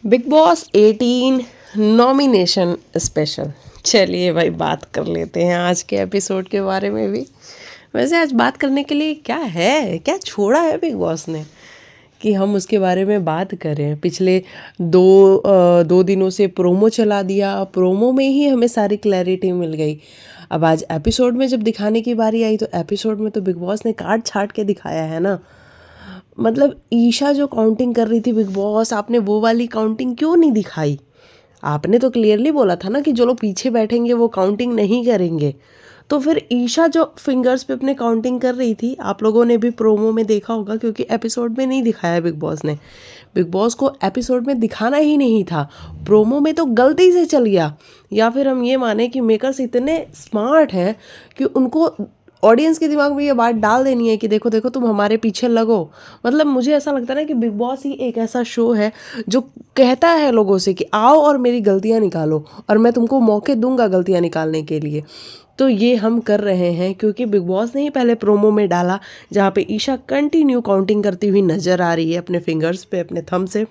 Big boss 18 nomination special. चलिए भाई, बात कर लेते हैं आज के एपिसोड के बारे में भी। वैसे आज बात करने के लिए क्या है, क्या छोड़ा है बिग बॉस ने कि हम उसके बारे में बात करें। पिछले दो दिनों से प्रोमो चला दिया, प्रोमो में ही हमें सारी क्लैरिटी मिल गई। अब आज एपिसोड में जब दिखाने की बारी आई तो एपिसोड में तो बिग बॉस ने काट छाट के दिखाया है ना। मतलब ईशा जो काउंटिंग कर रही थी, बिग बॉस आपने वो वाली काउंटिंग क्यों नहीं दिखाई? आपने तो क्लियरली बोला था ना कि जो लोग पीछे बैठेंगे वो काउंटिंग नहीं करेंगे। तो फिर ईशा जो फिंगर्स पे अपने काउंटिंग कर रही थी, आप लोगों ने भी प्रोमो में देखा होगा, क्योंकि एपिसोड में नहीं दिखाया बिग बॉस ने। बिग बॉस को एपिसोड में दिखाना ही नहीं था, प्रोमो में तो गलती से चल गया। या फिर हम ये माने कि मेकर्स इतने स्मार्ट हैं कि उनको ऑडियंस के दिमाग में ये बात डाल देनी है कि देखो देखो तुम हमारे पीछे लगो। मतलब मुझे ऐसा लगता है ना कि बिग बॉस ही एक ऐसा शो है जो कहता है लोगों से कि आओ और मेरी गलतियाँ निकालो, और मैं तुमको मौके दूंगा गलतियाँ निकालने के लिए। तो ये हम कर रहे हैं क्योंकि बिग बॉस ने ही पहले प्रोमो में डाला, जहाँ पे ईशा कंटिन्यू काउंटिंग करती हुई नजर आ रही है अपने फिंगर्स पे, अपने थंब से।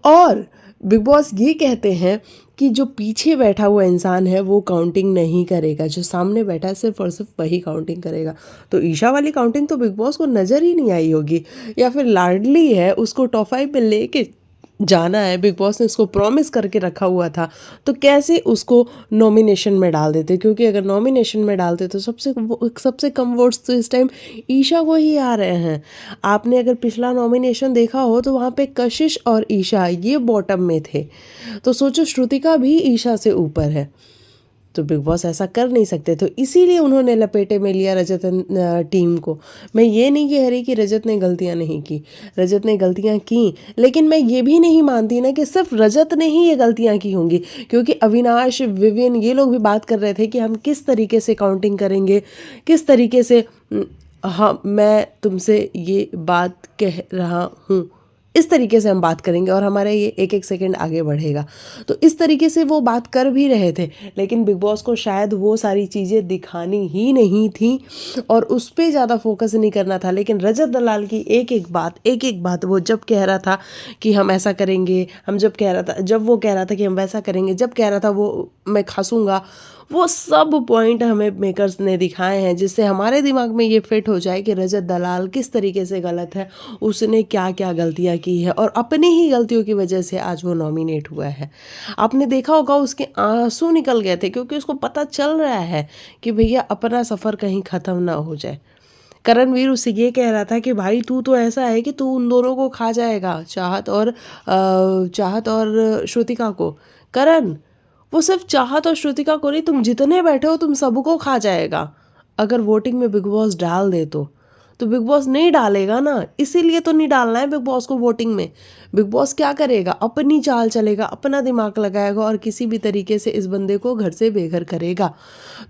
और बिग बॉस ये कहते हैं कि जो पीछे बैठा हुआ इंसान है वो काउंटिंग नहीं करेगा, जो सामने बैठा है सिर्फ और सिर्फ वही काउंटिंग करेगा। तो ईशा वाली काउंटिंग तो बिग बॉस को नज़र ही नहीं आई होगी, या फिर लाडली है उसको टॉप 5 पे लेके जाना है, बिग बॉस ने उसको प्रॉमिस करके रखा हुआ था, तो कैसे उसको नॉमिनेशन में डाल देते? क्योंकि अगर नॉमिनेशन में डालते तो सबसे कम वोट्स तो इस टाइम ईशा को ही आ रहे हैं। आपने अगर पिछला नॉमिनेशन देखा हो तो वहाँ पे कशिश और ईशा ये बॉटम में थे, तो सोचो श्रुतिका भी ईशा से ऊपर है। तो बिग बॉस ऐसा कर नहीं सकते, तो इसीलिए उन्होंने लपेटे में लिया रजत टीम को। मैं ये नहीं कह रही कि रजत ने गलतियां नहीं की, रजत ने गलतियां की, लेकिन मैं ये भी नहीं मानती ना कि सिर्फ रजत ने ही ये गलतियां की होंगी, क्योंकि अविनाश, विवियन, ये लोग भी बात कर रहे थे कि हम किस तरीके से काउंटिंग करेंगे, किस तरीके से। हाँ, मैं तुमसे ये बात कह रहा हूँ, इस तरीके से हम बात करेंगे और हमारा ये एक एक सेकंड आगे बढ़ेगा। तो इस तरीके से वो बात कर भी रहे थे, लेकिन बिग बॉस को शायद वो सारी चीज़ें दिखानी ही नहीं थी और उस पर ज़्यादा फोकस नहीं करना था। लेकिन रजत दलाल की एक एक बात वो जब कह रहा था कि हम ऐसा करेंगे, हम जब वो कह रहा था कि हम वैसा करेंगे, जब कह रहा था वो मैं खासूंगा, वो सब पॉइंट हमें मेकर्स ने दिखाए हैं जिससे हमारे दिमाग में ये फिट हो जाए कि रजत दलाल किस तरीके से गलत है, उसने क्या क्या गलतियां की है और अपनी ही गलतियों की वजह से आज वो नॉमिनेट हुआ है। आपने देखा होगा उसके आंसू निकल गए थे, क्योंकि उसको पता चल रहा है कि भैया अपना सफ़र कहीं ख़त्म ना हो जाए। करणवीर उससे ये कह रहा था कि भाई तू तो ऐसा है कि तू उन दोनों को खा जाएगा, चाहत और श्रुतिका को। करण, वो सिर्फ चाहत और श्रुतिका को नहीं, तुम जितने बैठे हो तुम सबको खा जाएगा। अगर वोटिंग में बिग बॉस डाल दे तो बिग बॉस नहीं डालेगा ना, इसीलिए तो नहीं डालना है बिग बॉस को वोटिंग में। बिग बॉस क्या करेगा, अपनी चाल चलेगा, अपना दिमाग लगाएगा और किसी भी तरीके से इस बंदे को घर से बेघर करेगा।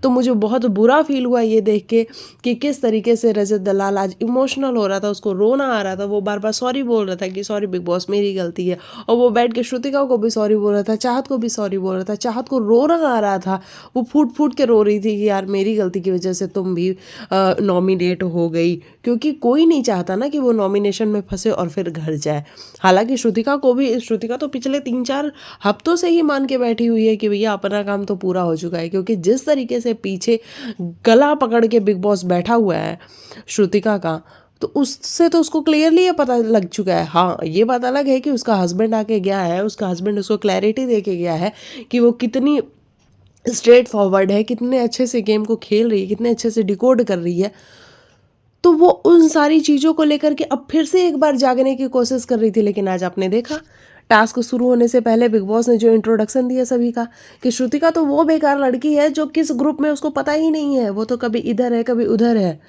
तो मुझे बहुत बुरा फील हुआ ये देख के कि किस तरीके से रजत दलाल आज इमोशनल हो रहा था, उसको रोना आ रहा था, वो बार बार सॉरी बोल रहा था कि सॉरी बिग बॉस, मेरी गलती है। और वो बैठ के श्रुतिका को भी सॉरी बोल रहा था, चाहत को भी सॉरी बोल रहा था, चाहत को रोना आ रहा था, वो फूट फूट के रो रही थी कि यार मेरी गलती की वजह से तुम भी नॉमिनेट हो गई। क्योंकि कोई नहीं चाहता ना कि वो नॉमिनेशन में फंसे और फिर घर जाए। हालांकि श्रुतिका तो पिछले 3-4 हफ्तों से ही मान के बैठी हुई है कि भैया अपना काम तो पूरा हो चुका है, क्योंकि जिस तरीके से पीछे गला पकड़ के बिग बॉस बैठा हुआ है श्रुतिका का, तो उससे तो उसको क्लियरली ये पता लग चुका है। हाँ, ये बात अलग है कि उसका हस्बैंड आके गया है, उसका हस्बैंड उसको क्लैरिटी दे के गया है कि वो कितनी स्ट्रेट फॉरवर्ड है, कितने अच्छे से गेम को खेल रही है, कितने अच्छे से डिकोड कर रही है। तो वो उन सारी चीज़ों को लेकर के अब फिर से एक बार जागने की कोशिश कर रही थी। लेकिन आज आपने देखा, टास्क शुरू होने से पहले बिग बॉस ने जो इंट्रोडक्शन दिया सभी का, कि श्रुतिका तो वो बेकार लड़की है जो किस ग्रुप में उसको पता ही नहीं है, वो तो कभी इधर है कभी उधर है,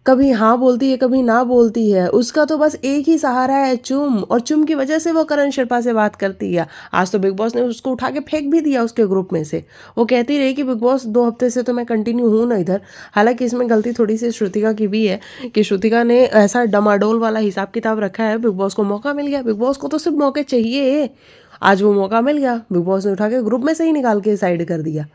कभी हाँ बोलती है कभी ना बोलती है, उसका तो बस एक ही सहारा है चुम, और चुम की वजह से वो करण शेरपा से बात करती है। आज तो बिग बॉस ने उसको उठा के फेंक भी दिया उसके ग्रुप में से। वो कहती रही कि बिग बॉस 2 हफ्ते से तो मैं कंटिन्यू हूँ ना इधर। हालांकि इसमें गलती थोड़ी सी श्रुतिका की भी है कि श्रुतिका ने ऐसा डमाडोल वाला हिसाब किताब रखा है, बिग बॉस को मौका मिल गया, बिग बॉस को तो सिर्फ मौके चाहिए, आज वो मौका मिल गया, बिग बॉस ने उठा के ग्रुप में से ही निकाल के साइड कर दिया।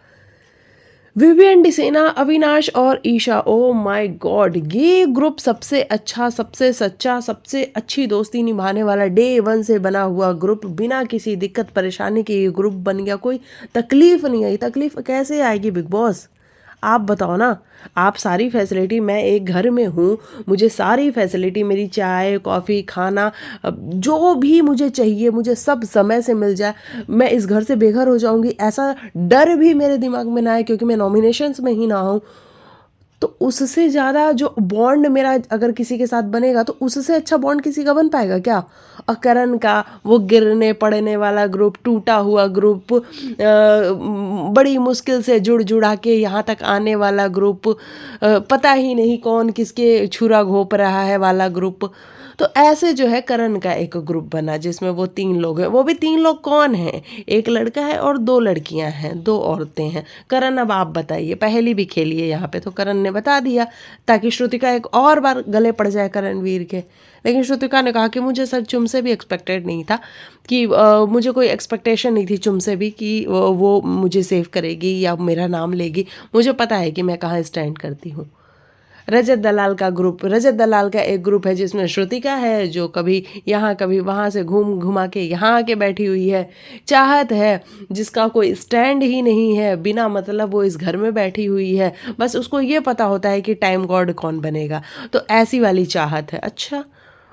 विवियन डिसेना, अविनाश और ईशा, ओ माय गॉड, ये ग्रुप सबसे अच्छा, सबसे सच्चा, सबसे अच्छी दोस्ती निभाने वाला डे वन से बना हुआ ग्रुप, बिना किसी दिक्कत परेशानी के ये ग्रुप बन गया। कोई तकलीफ नहीं आई। तकलीफ कैसे आएगी बिग बॉस, आप बताओ ना। आप सारी फैसिलिटी, मैं एक घर में हूँ, मुझे सारी फैसिलिटी, मेरी चाय कॉफ़ी खाना जो भी मुझे चाहिए, मुझे सब समय से मिल जाए, मैं इस घर से बेघर हो जाऊँगी ऐसा डर भी मेरे दिमाग में ना आए क्योंकि मैं नॉमिनेशंस में ही ना हूँ। तो उससे ज़्यादा जो बॉन्ड मेरा अगर किसी के साथ बनेगा तो उससे अच्छा बॉन्ड किसी का बन पाएगा क्या। और करण का वो गिरने पड़ने वाला ग्रुप, टूटा हुआ ग्रुप, बड़ी मुश्किल से जुड़ जुड़ा के यहाँ तक आने वाला ग्रुप, पता ही नहीं कौन किसके छुरा घोंप रहा है वाला ग्रुप। तो ऐसे जो है करण का एक ग्रुप बना जिसमें वो 3 लोग हैं। वो भी 3 लोग कौन हैं, एक लड़का है और 2 लड़कियां हैं, 2 औरतें हैं। करण, अब आप बताइए, पहली भी खेली है यहाँ पे तो करण ने बता दिया ताकि श्रुतिका एक और बार गले पड़ जाए करणवीर के। लेकिन श्रुतिका ने कहा कि मुझे सर चुम से भी एक्सपेक्टेड नहीं था कि मुझे कोई एक्सपेक्टेशन नहीं थी चुम से भी कि वो मुझे सेव करेगी या मेरा नाम लेगी। मुझे पता है कि मैं कहाँ स्टैंड करती हूँ। रजत दलाल का ग्रुप, रजत दलाल का एक ग्रुप है जिसमें श्रुतिका है जो कभी यहाँ कभी वहाँ से घूम घुमा के यहाँ आके बैठी हुई है। चाहत है जिसका कोई स्टैंड ही नहीं है, बिना मतलब वो इस घर में बैठी हुई है, बस उसको ये पता होता है कि टाइम गॉड कौन बनेगा। तो ऐसी वाली चाहत है। अच्छा,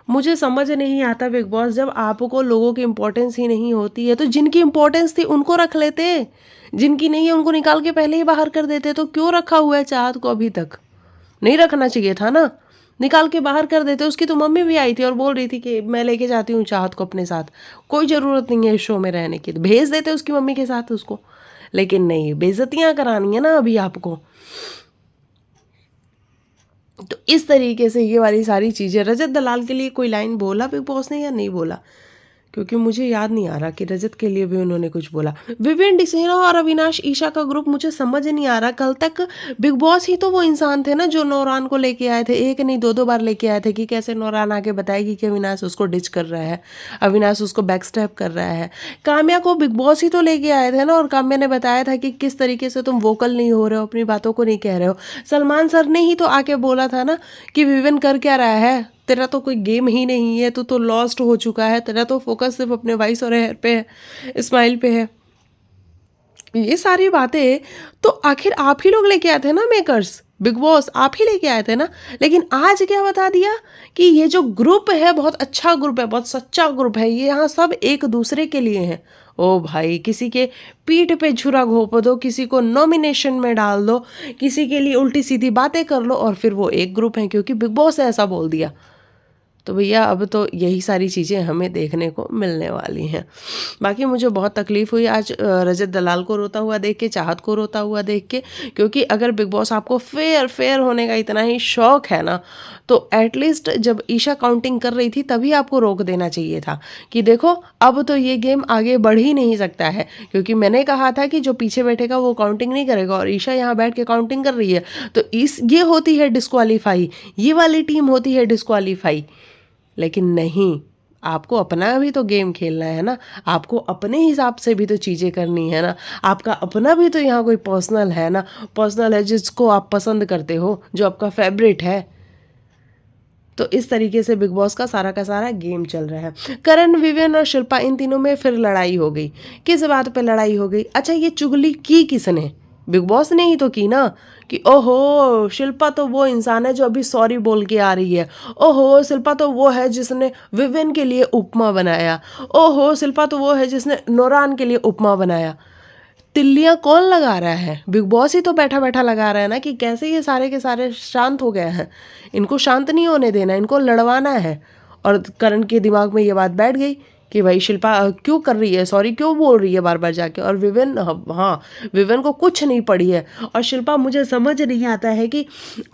मुझे समझ नहीं आता बिग बॉस, जब आपको लोगों की इंपॉर्टेंस ही नहीं होती है तो जिनकी इंपॉर्टेंस थी उनको रख लेते, जिनकी नहीं है उनको निकाल के पहले ही बाहर कर देते। तो क्यों रखा हुआ है चाहत को अभी तक? नहीं रखना चाहिए था ना, निकाल के बाहर कर देते। उसकी तो मम्मी भी आई थी और बोल रही थी कि मैं लेके जाती हूँ चाहत को अपने साथ, कोई ज़रूरत नहीं है इस शो में रहने की, तो भेज देते उसकी मम्मी के साथ उसको। लेकिन नहीं, बेइज्जतियाँ करानी है ना अभी आपको। तो इस तरीके से ये वाली सारी चीज़ें। रजत दलाल के लिए कोई लाइन बोला बिग बॉस ने या नहीं बोला, क्योंकि मुझे याद नहीं आ रहा कि रजत के लिए भी उन्होंने कुछ बोला। विवियन डिसेना और अविनाश ईशा का ग्रुप मुझे समझ नहीं आ रहा। कल तक बिग बॉस ही तो वो इंसान थे ना जो नौरान को लेके आए थे, एक नहीं 2 बार लेके आए थे कि कैसे नौरान आके बताएगी कि अविनाश उसको डिच कर रहा है, अविनाश उसको बैक स्टेप कर रहा है। काम्या को बिग बॉस ही तो लेके आए थे ना, और काम्या ने बताया था कि किस तरीके से तुम वोकल नहीं हो रहे हो, अपनी बातों को नहीं कह रहे हो। सलमान सर ने ही तो आके बोला था ना कि विवियन कर क्या रहा है, तेरा तो कोई गेम ही नहीं है, तू तो लॉस्ट हो चुका है, तेरा तो फोकस सिर्फ अपने वॉइस और हेयर पे है, स्माइल पे है। ये सारी बातें तो आखिर आप ही लोग लेके आए थे ना, मेकर्स, बिग बॉस आप ही लेके आए थे ना। लेकिन आज क्या बता दिया कि ये जो ग्रुप है बहुत अच्छा ग्रुप है, बहुत सच्चा ग्रुप है, ये यहाँ सब एक दूसरे के लिए हैं। ओ भाई, किसी के पीठ पे छुरा घोंप दो, किसी को नॉमिनेशन में डाल दो, किसी के लिए उल्टी सीधी बातें कर लो और फिर वो एक ग्रुप है क्योंकि बिग बॉस ने ऐसा बोल दिया। तो भैया अब तो यही सारी चीज़ें हमें देखने को मिलने वाली हैं। बाकी मुझे बहुत तकलीफ़ हुई आज रजत दलाल को रोता हुआ देख के, चाहत को रोता हुआ देख के, क्योंकि अगर बिग बॉस आपको फेयर होने का इतना ही शौक है ना, तो एटलीस्ट जब ईशा काउंटिंग कर रही थी तभी आपको रोक देना चाहिए था कि देखो अब तो ये गेम आगे बढ़ ही नहीं सकता है, क्योंकि मैंने कहा था कि जो पीछे बैठेगा वो काउंटिंग नहीं करेगा और ईशा यहाँ बैठ के काउंटिंग कर रही है, तो ये होती है डिस्क्वालीफाई, ये वाली टीम होती है डिस्क्वालीफाई। लेकिन नहीं, आपको अपना भी तो गेम खेलना है ना, आपको अपने हिसाब से भी तो चीज़ें करनी है ना, आपका अपना भी तो यहाँ कोई पर्सनल है ना, पर्सनल है जिसको आप पसंद करते हो, जो आपका फेवरेट है। तो इस तरीके से बिग बॉस का सारा गेम चल रहा है। करण, विवियन और शिल्पा, इन तीनों में फिर लड़ाई हो गई। किस बात पे लड़ाई हो गई? अच्छा, ये चुगली की किसने? बिग बॉस ने ही तो की ना, कि ओहो शिल्पा तो वो इंसान है जो अभी सॉरी बोल के आ रही है, ओहो शिल्पा तो वो है जिसने विवियन के लिए उपमा बनाया, ओहो शिल्पा तो वो है जिसने नौरान के लिए उपमा बनाया। तिल्लियां कौन लगा रहा है? बिग बॉस ही तो बैठा बैठा लगा रहा है ना कि कैसे ये सारे के सारे शांत हो गए हैं, इनको शांत नहीं होने देना, इनको लड़वाना है। और करण के दिमाग में ये बात बैठ गई कि भाई शिल्पा क्यों कर रही है, सॉरी क्यों बोल रही है बार बार जाके, और विवियन, हाँ विवियन को कुछ नहीं पड़ी है। और शिल्पा, मुझे समझ नहीं आता है कि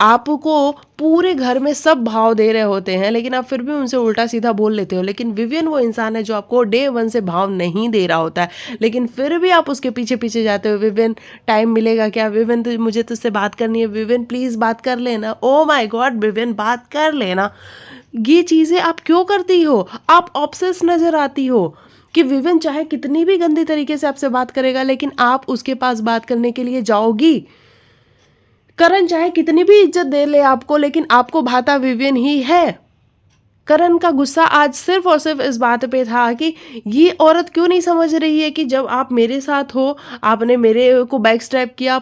आपको पूरे घर में सब भाव दे रहे होते हैं लेकिन आप फिर भी उनसे उल्टा सीधा बोल लेते हो। लेकिन विवियन वो इंसान है जो आपको डे 1 से भाव नहीं दे रहा होता है, लेकिन फिर भी आप उसके पीछे पीछे जाते हो। विवियन टाइम मिलेगा क्या? विवियन तो मुझे तुझसे बात करनी है, विवियन प्लीज़ बात कर लेना, ओ माय गॉड विवियन बात कर लेना। ये चीज़ें आप क्यों करती हो? आप ऑब्सेस नज़र आती हो कि विवियन चाहे कितनी भी गंदी तरीके से आपसे बात करेगा लेकिन आप उसके पास बात करने के लिए जाओगी। करण चाहे कितनी भी इज्जत दे ले आपको, लेकिन आपको भाता विवियन ही है। करण का गुस्सा आज सिर्फ और सिर्फ इस बात पे था कि ये औरत क्यों नहीं समझ रही है कि जब आप मेरे साथ हो, आपने मेरे को बैक स्टैप किया,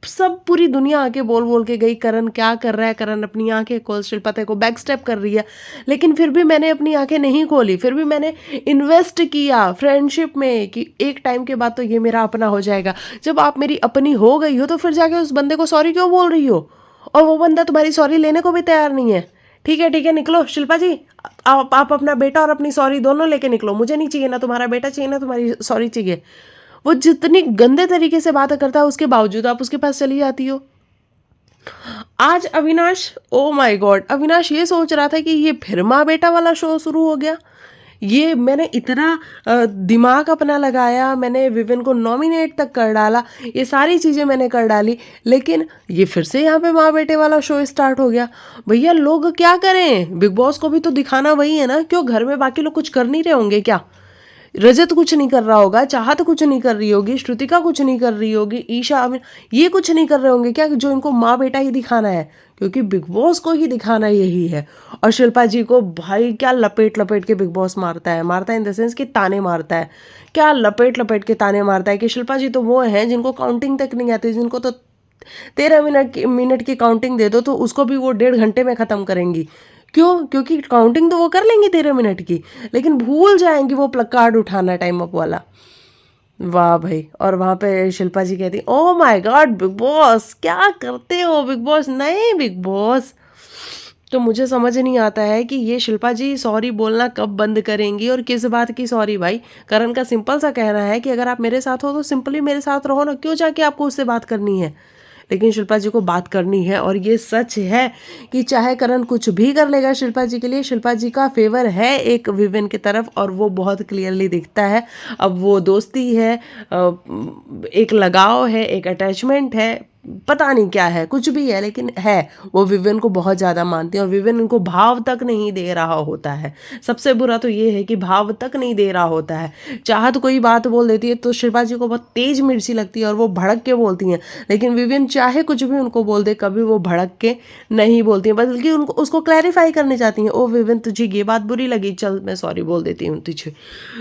सब पूरी दुनिया आके बोल बोल के गई करण क्या कर रहा है, करण अपनी आंखें खोल, शिल्पा को बैक स्टैप कर रही है, लेकिन फिर भी मैंने अपनी आंखें नहीं खोली, फिर भी मैंने इन्वेस्ट किया फ्रेंडशिप में कि एक टाइम के बाद तो ये मेरा अपना हो जाएगा। जब आप मेरी अपनी हो गई हो तो फिर जाके उस बंदे को सॉरी क्यों बोल रही हो, और वो बंदा तुम्हारी सॉरी लेने को भी तैयार नहीं है। ठीक है निकलो शिल्पा जी, आप अपना बेटा और अपनी सॉरी दोनों लेके निकलो, मुझे नहीं चाहिए, ना तुम्हारा बेटा चाहिए ना तुम्हारी सॉरी चाहिए। वो जितनी गंदे तरीके से बात करता है उसके बावजूद आप उसके पास चली जाती हो। आज Avinash, oh my God, Avinash ये सोच रहा था कि ये फिर माँ बेटा वाला शो शुरू हो गया। ये मैंने इतना दिमाग अपना लगाया, मैंने विविन को नॉमिनेट तक कर डाला, ये सारी चीज़ें मैंने कर डाली, लेकिन ये फिर से यहाँ पे माँ बेटे वाला शो स्टार्ट हो गया। भैया लोग क्या करें, बिग बॉस को भी तो दिखाना वही है ना। क्यों घर में बाकी लोग कुछ कर नहीं रहे होंगे क्या? रजत कुछ नहीं कर रहा होगा, चाहत कुछ नहीं कर रही होगी, श्रुतिका कुछ नहीं कर रही होगी, ईशा, अमिन, ये कुछ नहीं कर रहे होंगे क्या, जो इनको माँ बेटा ही दिखाना है? क्योंकि बिग बॉस को ही दिखाना यही है। और शिल्पा जी को भाई क्या लपेट लपेट के बिग बॉस मारता है इन द सेंस कि ताने मारता है, क्या लपेट लपेट के ताने मारता है कि शिल्पा जी तो वो हैं जिनको काउंटिंग तक नहीं आती, जिनको तो 13 मिनट की काउंटिंग दे दो तो उसको भी वो 1.5 घंटे में ख़त्म करेंगी। क्यों? क्योंकि काउंटिंग तो वो कर लेंगी 13 मिनट की, लेकिन भूल जाएंगी वो प्लग कार्ड उठाना टाइम अप वाला। वाह भाई। और वहाँ पे शिल्पा जी कहती oh my God big boss क्या करते हो, बिग बॉस नहीं बिग बॉस। तो मुझे समझ नहीं आता है कि ये शिल्पा जी सॉरी बोलना कब बंद करेंगी और किस बात की सॉरी। भाई करण का सिंपल सा कहना है कि अगर आप मेरे साथ हो तो सिंपली मेरे साथ रहो ना, क्यों जाके आपको उससे बात करनी है। लेकिन शिल्पा जी को बात करनी है, और ये सच है कि चाहे करण कुछ भी कर लेगा शिल्पा जी के लिए, शिल्पा जी का फेवर है एक विविन की तरफ, और वो बहुत क्लियरली दिखता है। अब वो दोस्ती है, एक लगाव है, एक अटैचमेंट है, पता नहीं क्या है, कुछ भी है, लेकिन है वो विविन को बहुत ज़्यादा मानती है, और विविन इनको भाव तक नहीं दे रहा होता है। सबसे बुरा तो ये है कि भाव तक नहीं दे रहा होता है। चाहत कोई बात बोल देती है तो शिल्पा जी को बहुत तेज मिर्ची लगती है और वो भड़क के बोलती हैं, लेकिन विविन चाहे कुछ भी उनको बोल दे कभी वो भड़क के नहीं बोलती हैं, बल्कि उनको उसको क्लैरिफाई करने चाहती हैं। ओ विविन तुझे ये बात बुरी लगी, चल मैं सॉरी बोल देती हूँ तुझे।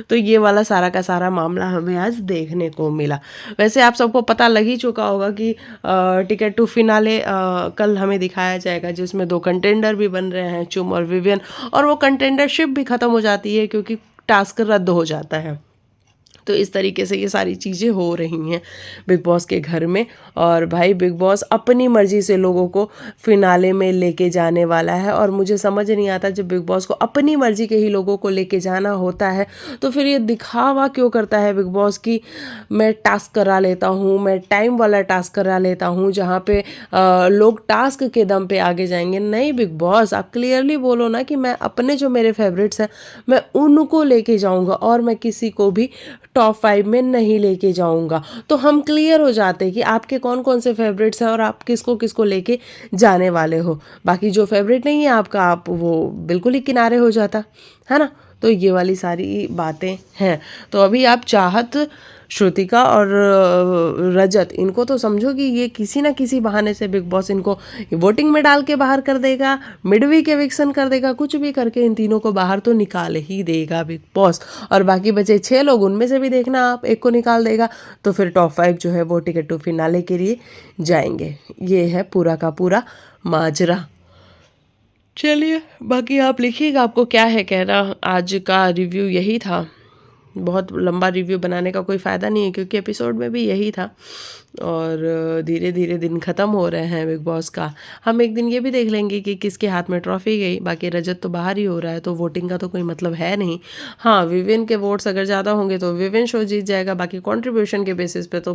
तो ये वाला सारा का सारा मामला हमें आज देखने को मिला। वैसे आप सबको पता लग ही चुका होगा कि टिकट टू फिनाले कल हमें दिखाया जाएगा, जिसमें 2 कंटेंडर भी बन रहे हैं, चुम और विवियन, और वो कंटेंडरशिप भी ख़त्म हो जाती है क्योंकि टास्क रद्द हो जाता है। तो इस तरीके से ये सारी चीज़ें हो रही हैं बिग बॉस के घर में। और भाई बिग बॉस अपनी मर्ज़ी से लोगों को फिनाले में लेके जाने वाला है, और मुझे समझ नहीं आता जब बिग बॉस को अपनी मर्ज़ी के ही लोगों को लेके जाना होता है तो फिर ये दिखावा क्यों करता है बिग बॉस की मैं टास्क करा लेता हूँ, मैं टाइम वाला टास्क करा लेता हूँ जहाँ पे लोग टास्क के दम पे आगे जाएंगे। नहीं बिग बॉस, आप क्लियरली बोलो ना कि मैं अपने जो मेरे फेवरेट्स हैं मैं उनको लेके जाऊँगा, और मैं किसी को भी टॉप 5 में नहीं लेके जाऊंगा। तो हम क्लियर हो जाते हैं कि आपके कौन कौन से फेवरेट्स हैं और आप किसको किसको लेके जाने वाले हो। बाकी जो फेवरेट नहीं है आपका, आप वो बिल्कुल ही किनारे हो जाता है ना। तो ये वाली सारी बातें हैं। तो अभी आप चाहत, श्रुतिका और रजत, इनको तो समझो कि ये किसी ना किसी बहाने से बिग बॉस इनको वोटिंग में डाल के बाहर कर देगा, मिडवीक एविक्शन कर देगा, कुछ भी करके इन तीनों को बाहर तो निकाल ही देगा बिग बॉस। और बाकी बचे 6 लोग, उनमें से भी देखना आप एक को निकाल देगा तो फिर टॉप 5 जो है वो टिकट टू फिनाले के लिए जाएंगे। ये है पूरा का पूरा माजरा। चलिए बाकी आप लिखिएगा आपको क्या है कहना। आज का रिव्यू यही था, बहुत लंबा रिव्यू बनाने का कोई फ़ायदा नहीं है क्योंकि एपिसोड में भी यही था, और धीरे धीरे दिन ख़त्म हो रहे हैं बिग बॉस का। हम एक दिन ये भी देख लेंगे कि किसके हाथ में ट्रॉफी गई। बाकी रजत तो बाहर ही हो रहा है तो वोटिंग का तो कोई मतलब है नहीं। हाँ विविन के वोट्स अगर ज़्यादा होंगे तो विविन शो जीत जाएगा। बाकी कंट्रीब्यूशन के बेसिस पे तो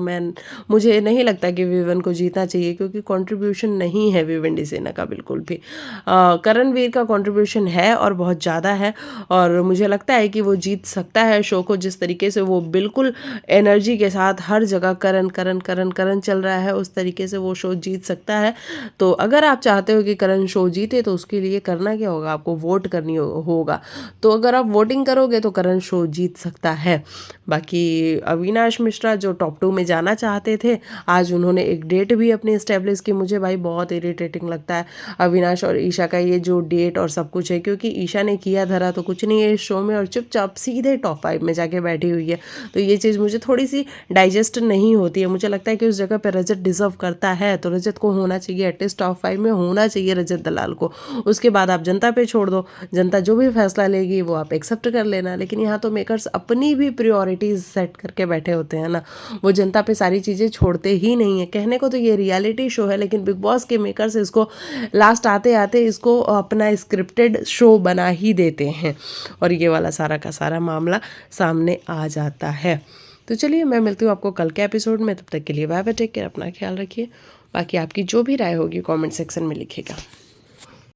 मुझे नहीं लगता कि विविन को जीतना चाहिए, क्योंकि कंट्रीब्यूशन नहीं है विविन डिसेना का बिल्कुल भी। करणवीर का कंट्रीब्यूशन है और बहुत ज़्यादा है, और मुझे लगता है कि वो जीत सकता है शो को। जिस तरीके से वो बिल्कुल एनर्जी के साथ हर जगह करण करण करण कारण करण चल रहा है उस तरीके से वो शो जीत सकता है। तो अगर आप चाहते हो कि करण शो जीते तो उसके लिए करना क्या होगा, आपको वोट करनी होगा। तो अगर आप वोटिंग करोगे तो करण शो जीत सकता है। बाकी अविनाश मिश्रा जो टॉप 2 में जाना चाहते थे, आज उन्होंने एक डेट भी अपनी इस्टेब्लिश की। मुझे भाई बहुत इरिटेटिंग लगता है अविनाश और ईशा का ये जो डेट और सब कुछ है, क्योंकि ईशा ने किया धरा तो कुछ नहीं है इस शो में और चुपचाप सीधे टॉप 5 में जाके बैठी हुई है। तो ये चीज़ मुझे थोड़ी सी डाइजेस्ट नहीं होती है। मुझे लगता है कि उस जगह पर रजत डिजर्व करता है तो रजत को होना चाहिए, एटलीस्ट टॉप 5 में होना चाहिए रजत दलाल को। उसके बाद आप जनता पे छोड़ दो, जनता जो भी फैसला लेगी वो आप एक्सेप्ट कर लेना। लेकिन यहाँ तो मेकर्स अपनी भी प्रायोरिटीज़ सेट करके बैठे होते हैं ना, वो जनता पे सारी चीज़ें छोड़ते ही नहीं है। कहने को तो ये रियलिटी शो है, लेकिन बिग बॉस के मेकर्स इसको लास्ट आते आते इसको अपना स्क्रिप्टेड शो बना ही देते हैं और ये वाला सारा का सारा मामला सामने आ जाता है। तो चलिए मैं मिलती हूँ आपको कल के एपिसोड में, तब तक के लिए बाय बाय, टेक केयर, अपना ख्याल रखिए। बाकी आपकी जो भी राय होगी कमेंट सेक्शन में लिखिएगा।